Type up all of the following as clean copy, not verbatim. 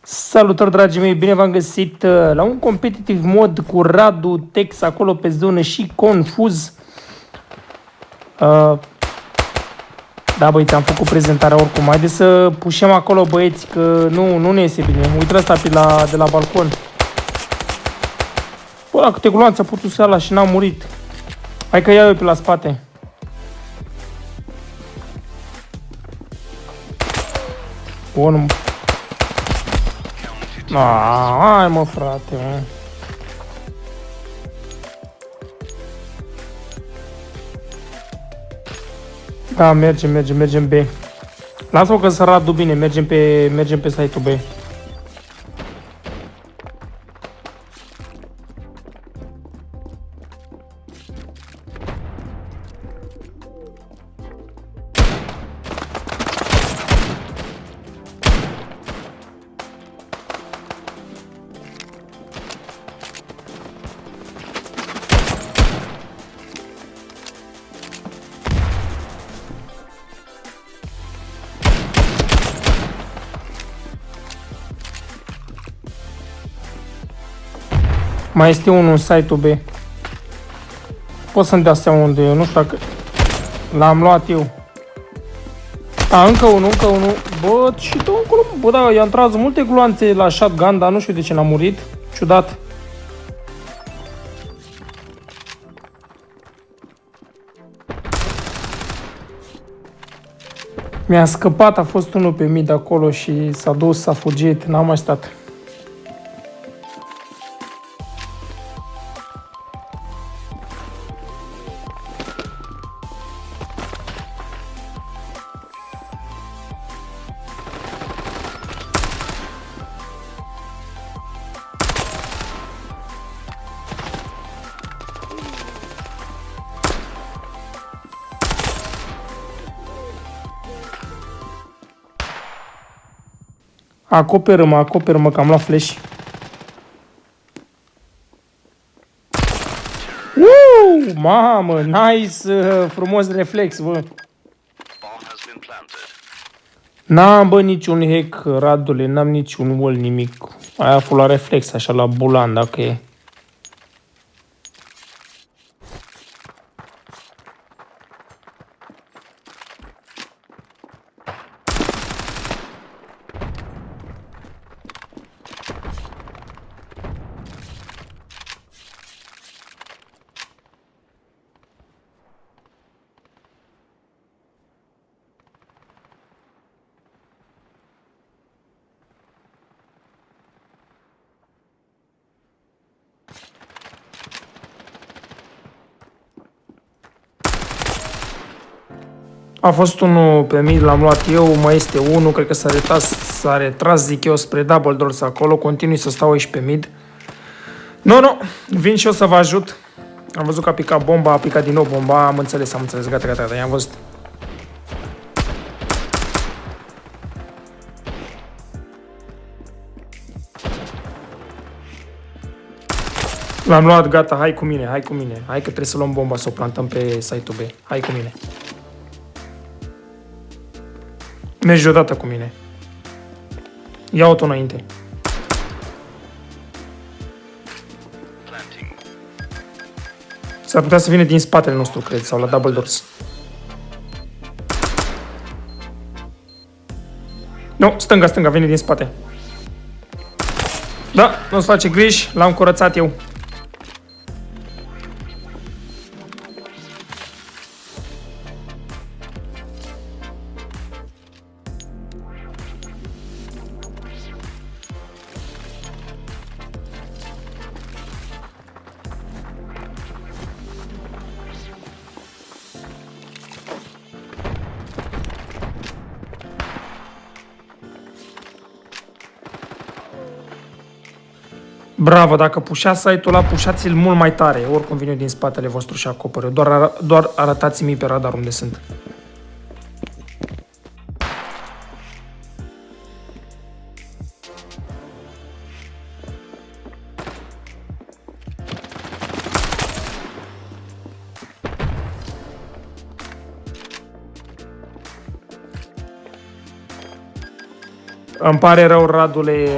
Salutări, dragii mei, bine v-am găsit la un competitiv mod cu Radu, Tex acolo pe zonă și Confuz. Da, băieți, am făcut prezentarea oricum. Haideți să pușem acolo, băieți, că nu ne iese bine. Uite ăsta de la balcon. Bă, la câte gloanțe a putut să ia la și n-a murit. Hai că iau eu pe la spate. Bun. Hai mă, frate, mă. Da, mergem B. Lasă-o că să Radu bine, mergem pe site-ul B. Mai este unul în site-ul B. Pot să-mi dea seama unde e, nu știu dacă... L-am luat eu. A, încă unul. Bă, și tu încolo. Bă, da, i-am tras multe gloanțe la shotgun, dar nu știu de ce n-a murit. Ciudat. Mi-a scăpat, a fost unul pe mid acolo și s-a dus, s-a fugit, n-am mai stat. Acoperă-mă că am luat flash. Mamă, nice, frumos reflex, bă. N-am, bă, niciun hack, Radule, n-am niciun wall, nimic. Aia a fost la reflex, așa, la bulan, dacă e. A fost unul pe mid, l-am luat eu, mai este unul, cred că s-a retras, zic eu, spre double doors acolo, continui să stau aici pe mid. Nu, vin și eu să vă ajut. Am văzut că a picat bomba, a picat din nou bomba, am înțeles, gata, i-am văzut. L-am luat, gata, hai cu mine, hai că trebuie să luăm bomba, să o plantăm pe site-ul B, hai cu mine. Mergi odată cu mine. Ia-o-o înainte. S-ar putea să vină din spatele nostru, cred, sau la double doors. Nu, stânga, vine din spate. Da, nu-ți face griji, l-am curățat eu. Bravo, dacă pușați site-ul ăla, pușați-l mult mai tare. Oricum vine din spatele vostru și acoperă. Doar arătați-mi pe radar unde sunt. Îmi pare rău, Radule,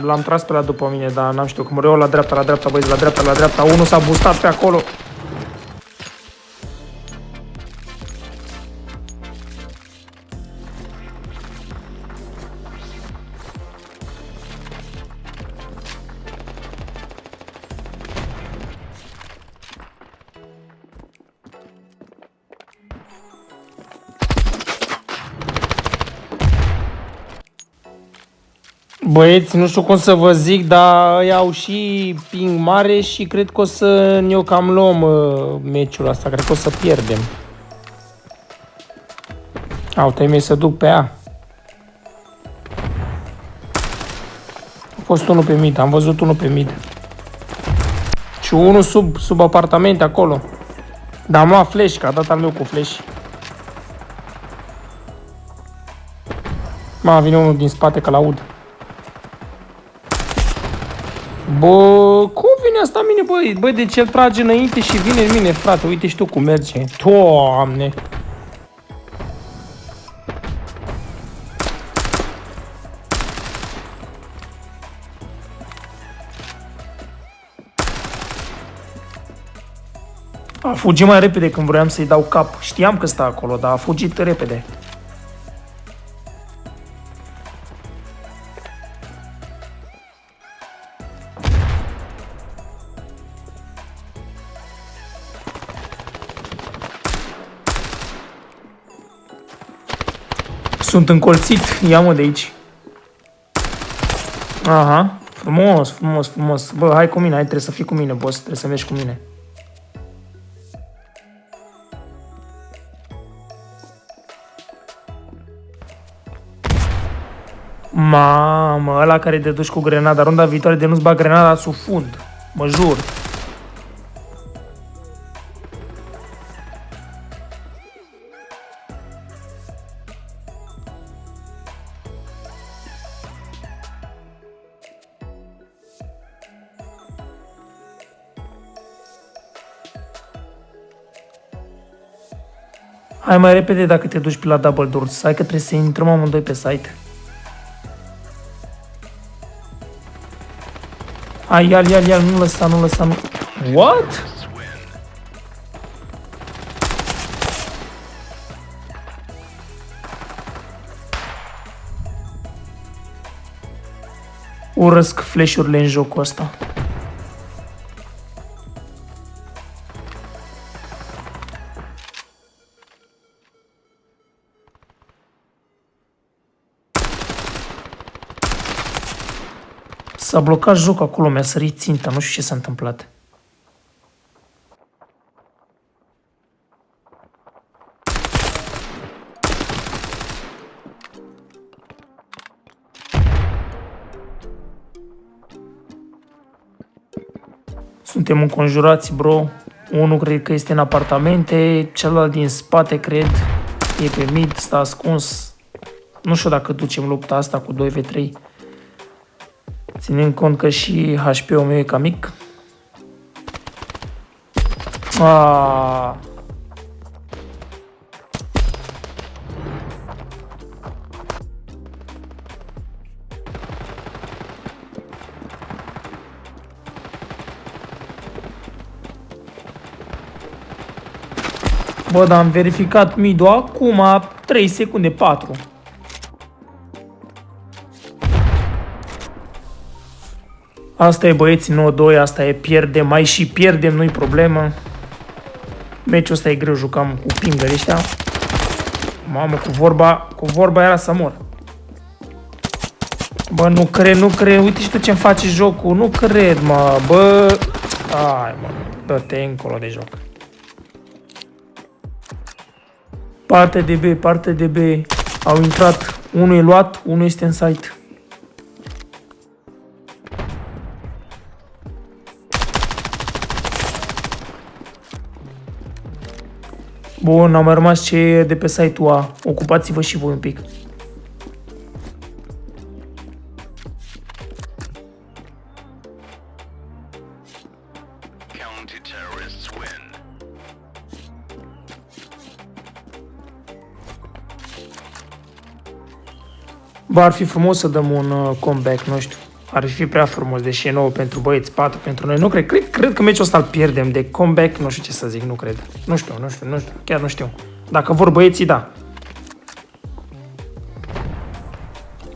l-am tras pe la după mine, dar n-am știut cum. Eu la dreapta, băieți, la dreapta. Unul s-a boostat pe acolo. Băieți, nu știu cum să vă zic, dar îi au și ping mare și cred că o să ne-o cam luăm meciul ăsta. Cred că o să pierdem. Uite, mei să duc pe A. A fost unul pe mid, am văzut unul pe mid. Și unul sub apartamente acolo. Dar am luat flash, că a dat al meu cu flash. Vine unul din spate, că l-aud. Bă, cum vine asta în mine, băi? Băi, deci el trage înainte și vine în mine, frate. Uite și tu cum merge. Doamne! A fugit mai repede când vroiam să-i dau cap. Știam că stă acolo, dar a fugit repede. Sunt încolțit. Ia-mă de aici. Aha. Frumos, frumos, frumos. Bă, hai cu mine, hai, trebuie să fii cu mine, boss. Trebuie să mergi cu mine. Mamă, ăla care te duci cu grenada. Runda viitoare de nu-ți bag grenada sub fund. Mă jur. Hai mai repede dacă te duci pe la double doors. Hai că trebuie să intrăm amândoi pe site. Hai, ia, nu lăsa, nu. What? Urăsc flash-urile în jocul ăsta. S-a blocat jocul acolo, mi-a sărit ținta, nu știu ce s-a întâmplat. Suntem înconjurați, bro. Unul cred că este în apartamente, celălalt din spate, cred, e pe mid, stă ascuns. Nu știu dacă ducem lupta asta cu 2v3. Ținând cont că și HP-ul meu e cam mic. Bă, dar am verificat mid-ul acum 3 secunde, 4. Asta e, băieți, 9-2, asta e, pierdem, mai și pierdem, nu-i problemă. Meciul ăsta e greu, jucam cu pingări ăștia. Mamă, cu vorba era să mor. Bă, nu cred, uite și tu ce-mi face jocul, nu cred, mă, bă. Hai, mă, dă-te încolo de joc. Parte de B, au intrat, unul e luat, unul este în site. Bun, am mai rămas ce de pe site-ul A. Ocupați-vă și voi un pic. Bă, ar fi frumos să dăm un comeback, nu știu. Ar fi prea frumos, deși e 9 pentru băieți, 4 pentru noi. Nu cred. Cred că meciul ăsta îl pierdem de comeback, nu știu ce să zic, nu cred. Nu știu, chiar nu știu. Dacă vor băieții, da.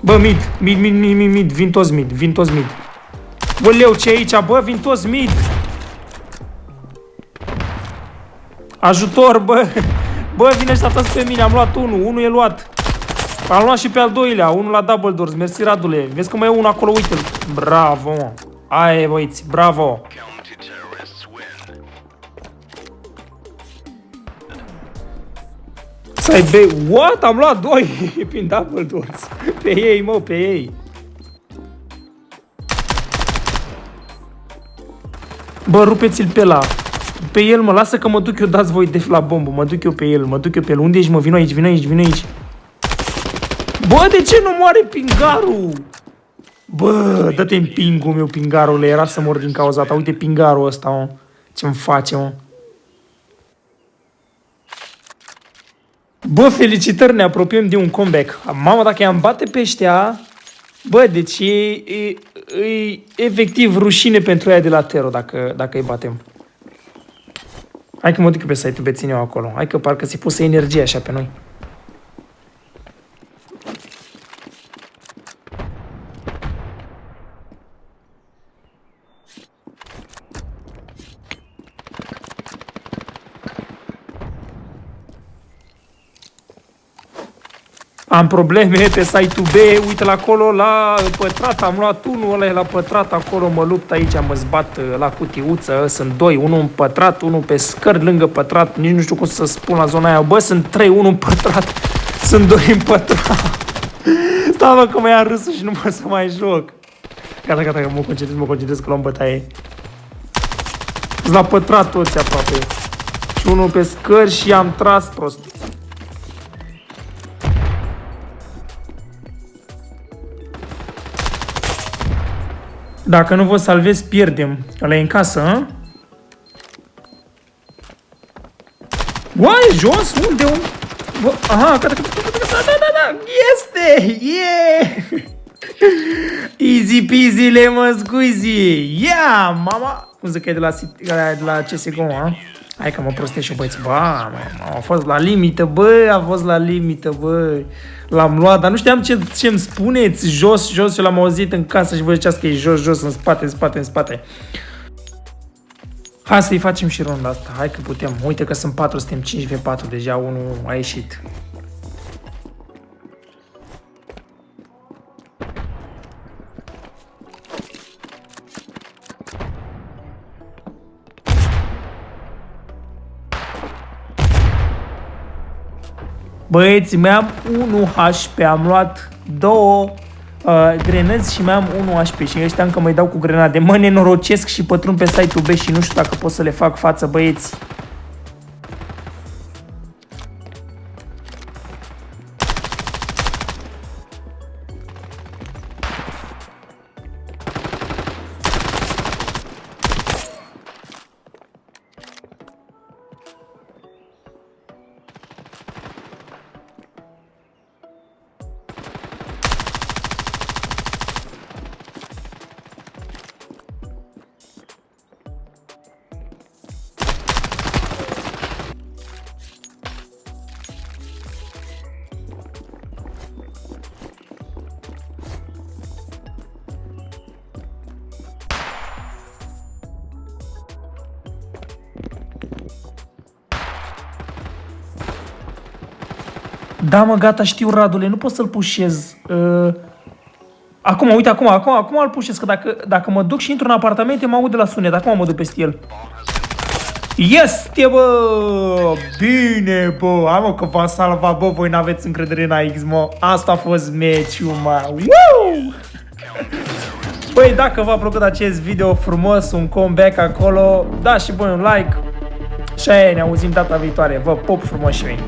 Bă, mid, vin toți mid. Bă, leu, ce e aici, bă, vin toți mid. Ajutor, bă. Bă, vine ăștia toți pe mine, am luat unul e luat. Am luat și pe al doilea, unul la double doors, mersi Radule. Vezi că mai e unul acolo, uite-l. Bravo, mă. Aia e, băiți, bravo. Să-i bei, what? Am luat doi prin double doors. Pe ei, mă, pe ei. Bă, rupeți-l pe ăla. Pe el, mă, lasă că mă duc eu, dați voi def la bombă. Mă duc eu pe el. Unde ești, mă? Vino aici. Bă, de ce nu moare pingarul? Bă, dă-te-mi pingul meu, pingarule. Era să mor din cauza ta. Uite pingarul ăsta, mă. Ce-mi face, mă? Bă, felicitări, ne apropiem de un comeback. Mamă, dacă i-am bate pe ăștia... Bă, deci e efectiv rușine pentru ea de la Tero dacă îi batem. Hai că mă duc pe site-ul, bețin eu acolo. Hai că parcă ți-i pusă energie așa pe noi. Am probleme pe site-ul B, uite-l acolo la pătrat, am luat unul, ăla e la pătrat, acolo mă lupt aici, mă zbat la cutiuță, sunt doi, unul în pătrat, unul pe scări lângă pătrat, nici nu știu cum să spun la zona aia, bă, sunt trei, unul în pătrat, sunt doi în pătrat. Stai, mă, că mi-a râsul și nu pot să mai joc. Gata, mă concentrez că luăm bătaie. Sunt la pătrat toți aproape. Și unul pe scări și am tras prost. Dacă nu vă salvez, pierdem. Ăla e în casă, hă? Uai, jos? Unde? Bă, aha, da. Este! Yeah! Easy peasy lemon squeezy! Yeah, mama! Cum zic că e de la CSGO, hă? Hai că mă prostesc și băieți. Bă, a fost la limită, bă. L-am luat, dar nu știam ce-mi spuneți. Jos și l-am auzit în casă și vă ziceați că e jos, în spate. Hai să-i facem și ronda asta. Hai că putem. Uite că sunt 4, suntem 5v4. Deja unul a ieșit. Băieți, mi-am 1 HP, am luat 2 grenăzi și mi-am 1 HP și ăștia încă mai dau cu grenade. Mă nenorocesc și pătrund pe site-ul B și nu știu dacă pot să le fac față, băieți. Da, mă, gata, știu, Radule, nu pot să-l pușez. Acum, uite, acum îl pușez, că dacă mă duc și intru în apartamente, mă aud de la sunet. Acum mă duc peste el. Este, bă! Bine, bă! Hai, mă, că v-am salvat, bă, voi n-aveți încredere în AX, mă. Asta a fost meciul, mă. Woo! Băi, dacă v-a plăcut acest video frumos, un comeback acolo, dați și voi un like. Și aia, ne auzim data viitoare. Vă pop frumos și mei.